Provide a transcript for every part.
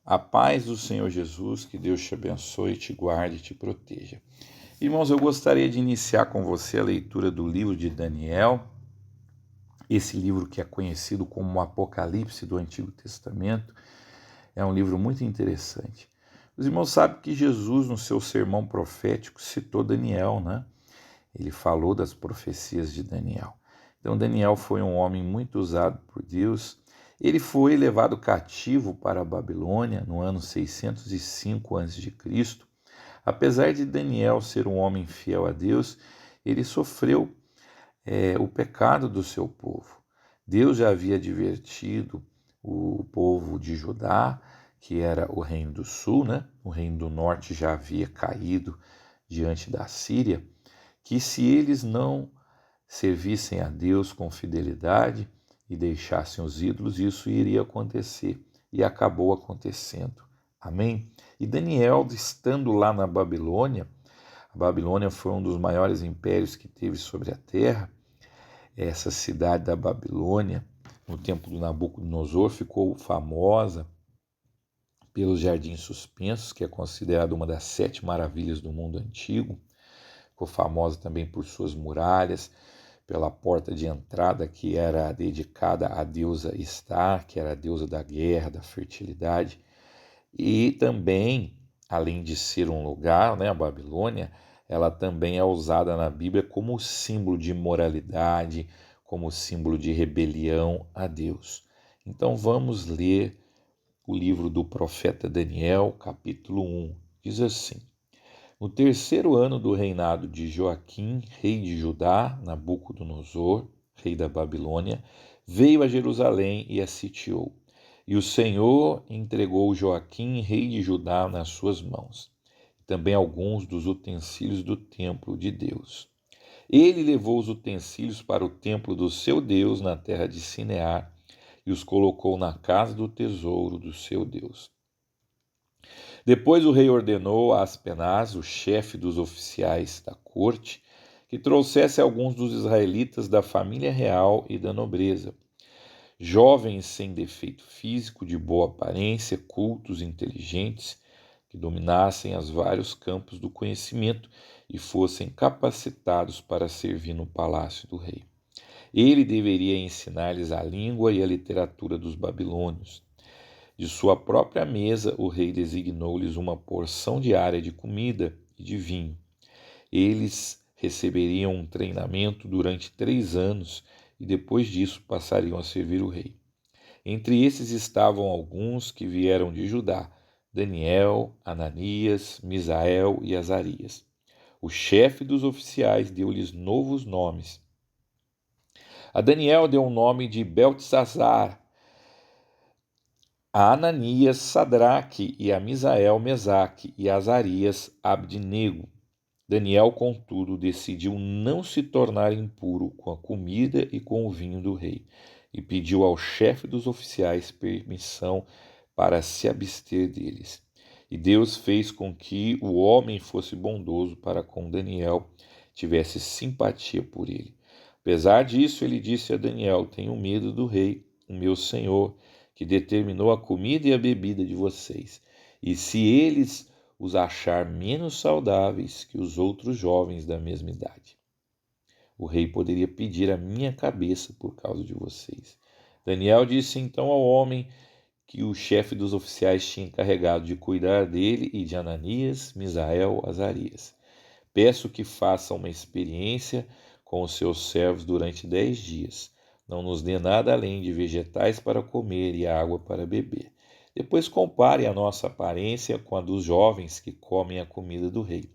A paz do Senhor Jesus, que Deus te abençoe, te guarde e te proteja. Irmãos, eu gostaria de iniciar com você a leitura do livro de Daniel, esse livro que é conhecido como o Apocalipse do Antigo Testamento. É um livro muito interessante. Os irmãos sabem que Jesus, no seu sermão profético, citou Daniel, né? Ele falou das profecias de Daniel. Então, Daniel foi um homem muito usado por Deus. Ele foi levado cativo para a Babilônia no ano 605 a.C. Apesar de Daniel ser um homem fiel a Deus, ele sofreu o pecado do seu povo. Deus já havia advertido o povo de Judá, que era o reino do sul, né? O reino do norte já havia caído diante da Síria, que se eles não servissem a Deus com fidelidade e deixassem os ídolos, isso iria acontecer. E acabou acontecendo. Amém? E Daniel, estando lá na Babilônia, a Babilônia foi um dos maiores impérios que teve sobre a terra. Essa cidade da Babilônia, no tempo do Nabucodonosor, ficou famosa pelos jardins suspensos, que é considerada uma das 7 maravilhas do mundo antigo. Ficou famosa também por suas muralhas, pela porta de entrada que era dedicada à deusa Estar, que era a deusa da guerra, da fertilidade. E também, além de ser um lugar, né, a Babilônia, ela também é usada na Bíblia como símbolo de moralidade, como símbolo de rebelião a Deus. Então vamos ler o livro do profeta Daniel, capítulo 1. Diz assim: No terceiro ano do reinado de Joaquim, rei de Judá, Nabucodonosor, rei da Babilônia, veio a Jerusalém e a sitiou. E o Senhor entregou Joaquim, rei de Judá, nas suas mãos, e também alguns dos utensílios do templo de Deus. Ele levou os utensílios para o templo do seu Deus na terra de Sinear e os colocou na casa do tesouro do seu Deus. Depois o rei ordenou a Aspenaz, o chefe dos oficiais da corte, que trouxesse alguns dos israelitas da família real e da nobreza, jovens sem defeito físico, de boa aparência, cultos, inteligentes, que dominassem os vários campos do conhecimento e fossem capacitados para servir no palácio do rei. Ele deveria ensinar-lhes a língua e a literatura dos babilônios. De sua própria mesa, o rei designou-lhes uma porção diária de comida e de vinho. Eles receberiam um treinamento durante 3 anos e depois disso passariam a servir o rei. Entre esses estavam alguns que vieram de Judá: Daniel, Ananias, Misael e Azarias. O chefe dos oficiais deu-lhes novos nomes. A Daniel deu o nome de Beltesazar, a Ananias, Sadraque, e a Misael, Mesaque, e a Azarias, Abdenego. Daniel, contudo, decidiu não se tornar impuro com a comida e com o vinho do rei, e pediu ao chefe dos oficiais permissão para se abster deles. E Deus fez com que o homem fosse bondoso para com Daniel, tivesse simpatia por ele. Apesar disso, ele disse a Daniel: Tenho medo do rei, o meu senhor, que determinou a comida e a bebida de vocês. E se eles os achar menos saudáveis que os outros jovens da mesma idade, o rei poderia pedir a minha cabeça por causa de vocês. Daniel disse então ao homem que o chefe dos oficiais tinha encarregado de cuidar dele e de Ananias, Misael, Azarias: Peço que faça uma experiência com os seus servos durante 10 dias. Não nos dê nada além de vegetais para comer e água para beber. Depois compare a nossa aparência com a dos jovens que comem a comida do rei.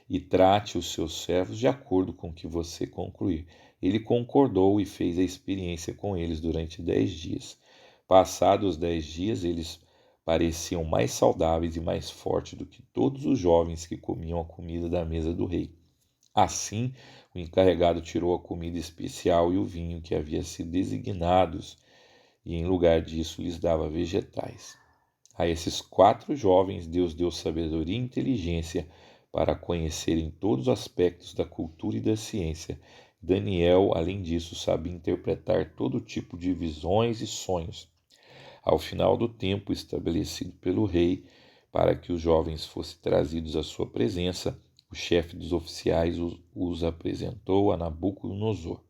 E trate os seus servos de acordo com o que você concluir. Ele concordou e fez a experiência com eles durante 10 dias. Passados os 10 dias, eles pareciam mais saudáveis e mais fortes do que todos os jovens que comiam a comida da mesa do rei. Assim, o encarregado tirou a comida especial e o vinho que havia sido designados, e em lugar disso lhes dava vegetais. A esses 4 jovens Deus deu sabedoria e inteligência para conhecerem todos os aspectos da cultura e da ciência. Daniel, além disso, sabia interpretar todo tipo de visões e sonhos. Ao final do tempo estabelecido pelo rei para que os jovens fossem trazidos à sua presença, o chefe dos oficiais os apresentou a Nabucodonosor.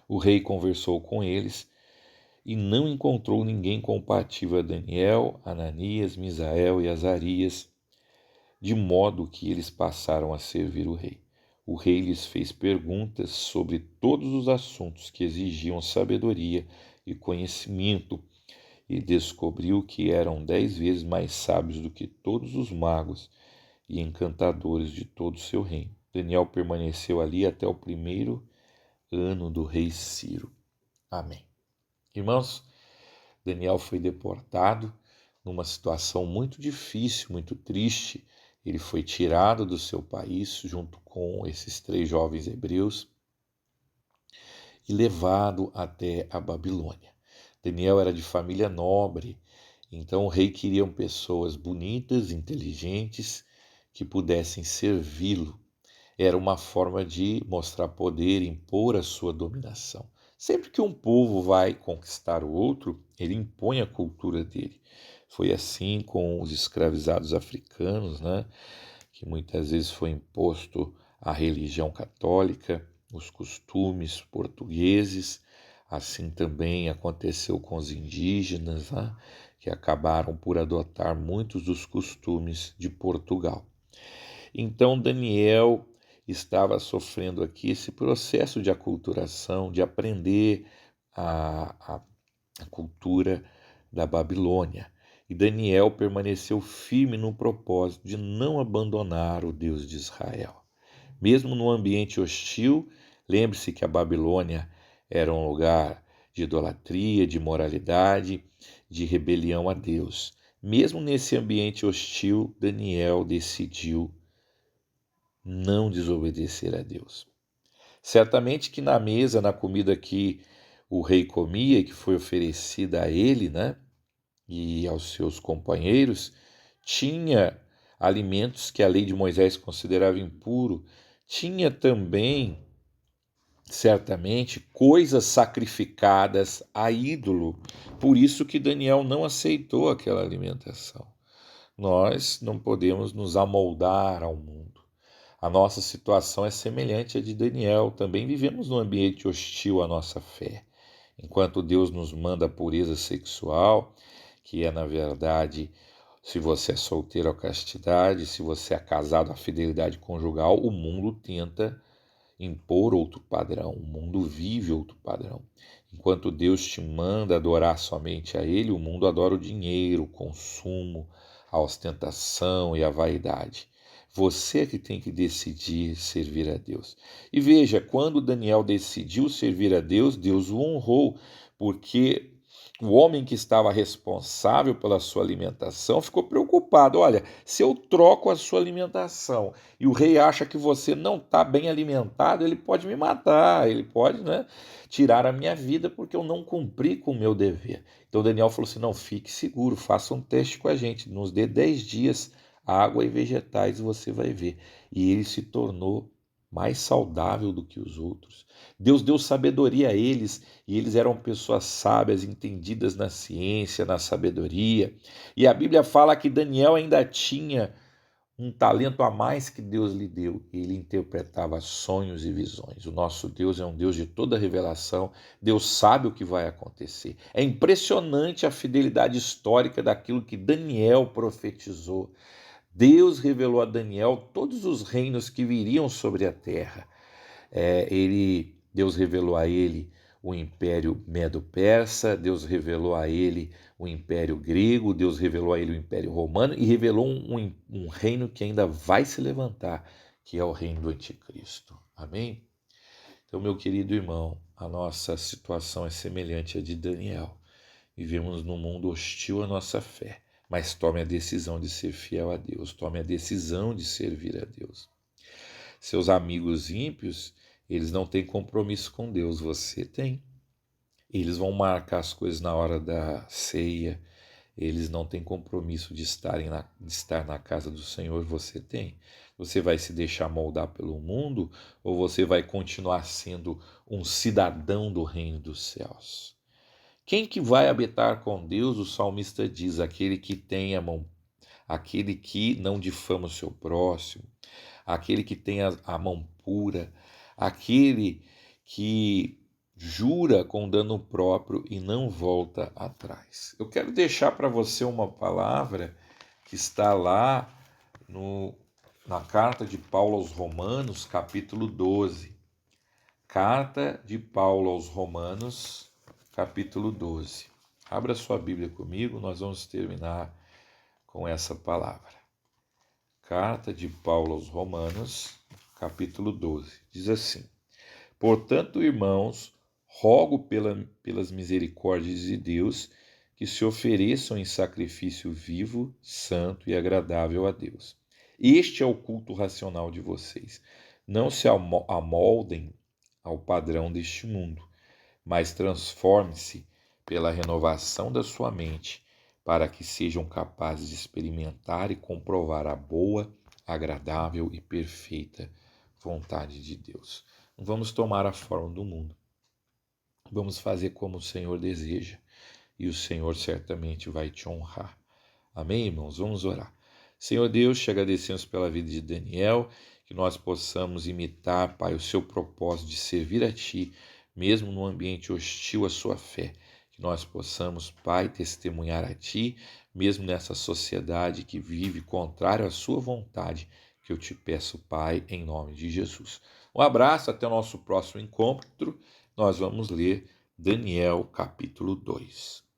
O rei conversou com eles e não encontrou ninguém compatível a Daniel, Ananias, Misael e Azarias, de modo que eles passaram a servir o rei. O rei lhes fez perguntas sobre todos os assuntos que exigiam sabedoria e conhecimento e descobriu que eram 10 vezes mais sábios do que todos os magos e encantadores de todo o seu reino. Daniel permaneceu ali até o primeiro ano do rei Ciro. Amém. Irmãos, Daniel foi deportado numa situação muito difícil, muito triste. Ele foi tirado do seu país junto com esses 3 jovens hebreus e levado até a Babilônia. Daniel era de família nobre, então o rei queria pessoas bonitas, inteligentes, que pudessem servi-lo. Era uma forma de mostrar poder, impor a sua dominação. Sempre que um povo vai conquistar o outro, ele impõe a cultura dele. Foi assim com os escravizados africanos, né? Que muitas vezes foi imposto a religião católica, os costumes portugueses. Assim também aconteceu com os indígenas, né? Que acabaram por adotar muitos dos costumes de Portugal. Então Daniel estava sofrendo aqui esse processo de aculturação, de aprender a cultura da Babilônia. E Daniel permaneceu firme no propósito de não abandonar o Deus de Israel. Mesmo no ambiente hostil, lembre-se que a Babilônia era um lugar de idolatria, de imoralidade, de rebelião a Deus. Mesmo nesse ambiente hostil, Daniel decidiu não desobedecer a Deus. Certamente que na mesa, na comida que o rei comia, que foi oferecida a ele, né, e aos seus companheiros, tinha alimentos que a lei de Moisés considerava impuro, tinha também, certamente, coisas sacrificadas a ídolo. Por isso que Daniel não aceitou aquela alimentação. Nós não podemos nos amoldar ao mundo. A nossa situação é semelhante à de Daniel. Também vivemos num ambiente hostil à nossa fé. Enquanto Deus nos manda a pureza sexual, que é, na verdade, se você é solteiro, a castidade, se você é casado, a fidelidade conjugal, o mundo tenta impor outro padrão, o mundo vive outro padrão. Enquanto Deus te manda adorar somente a Ele, o mundo adora o dinheiro, o consumo, a ostentação e a vaidade. Você é que tem que decidir servir a Deus. E veja, quando Daniel decidiu servir a Deus, Deus o honrou, porque o homem que estava responsável pela sua alimentação ficou preocupado. Olha, se eu troco a sua alimentação e o rei acha que você não está bem alimentado, ele pode me matar, ele pode, né, tirar a minha vida porque eu não cumpri com o meu dever. Então Daniel falou assim, não, fique seguro, faça um teste com a gente, nos dê 10 dias, água e vegetais, e você vai ver. E ele se tornou mais saudável do que os outros. Deus deu sabedoria a eles, e eles eram pessoas sábias, entendidas na ciência, na sabedoria. E a Bíblia fala que Daniel ainda tinha um talento a mais que Deus lhe deu. Ele interpretava sonhos e visões. O nosso Deus é um Deus de toda revelação. Deus sabe o que vai acontecer. É impressionante a fidelidade histórica daquilo que Daniel profetizou. Deus revelou a Daniel todos os reinos que viriam sobre a terra. Deus revelou a ele o Império Medo-Persa, Deus revelou a ele o Império Grego, Deus revelou a ele o Império Romano e revelou um reino que ainda vai se levantar, que é o reino do Anticristo. Amém? Então, meu querido irmão, a nossa situação é semelhante à de Daniel. Vivemos num mundo hostil à nossa fé, mas tome a decisão de ser fiel a Deus, tome a decisão de servir a Deus. Seus amigos ímpios, eles não têm compromisso com Deus, você tem. Eles vão marcar as coisas na hora da ceia, eles não têm compromisso de estar na casa do Senhor, você tem. Você vai se deixar moldar pelo mundo ou você vai continuar sendo um cidadão do reino dos céus? Quem que vai habitar com Deus? O salmista diz: aquele que tem a mão, aquele que não difama o seu próximo, aquele que tem a mão pura, aquele que jura com dano próprio e não volta atrás. Eu quero deixar para você uma palavra que está lá na carta de Paulo aos Romanos, capítulo 12. Carta de Paulo aos Romanos, capítulo 12. Abra sua Bíblia comigo, nós vamos terminar com essa palavra. Carta de Paulo aos Romanos, capítulo 12. Diz assim: portanto, irmãos, rogo pelas misericórdias de Deus que se ofereçam em sacrifício vivo, santo e agradável a Deus. Este é o culto racional de vocês. Não se amoldem ao padrão deste mundo, mas transforme-se pela renovação da sua mente, para que sejam capazes de experimentar e comprovar a boa, agradável e perfeita vontade de Deus. Não vamos tomar a forma do mundo. Vamos fazer como o Senhor deseja, e o Senhor certamente vai te honrar. Amém, irmãos? Vamos orar. Senhor Deus, te agradecemos pela vida de Daniel, que nós possamos imitar, Pai, o seu propósito de servir a Ti, mesmo num ambiente hostil à sua fé. Que nós possamos, Pai, testemunhar a Ti, mesmo nessa sociedade que vive contrário à sua vontade, que eu te peço, Pai, em nome de Jesus. Um abraço, até o nosso próximo encontro. Nós vamos ler Daniel, capítulo 2.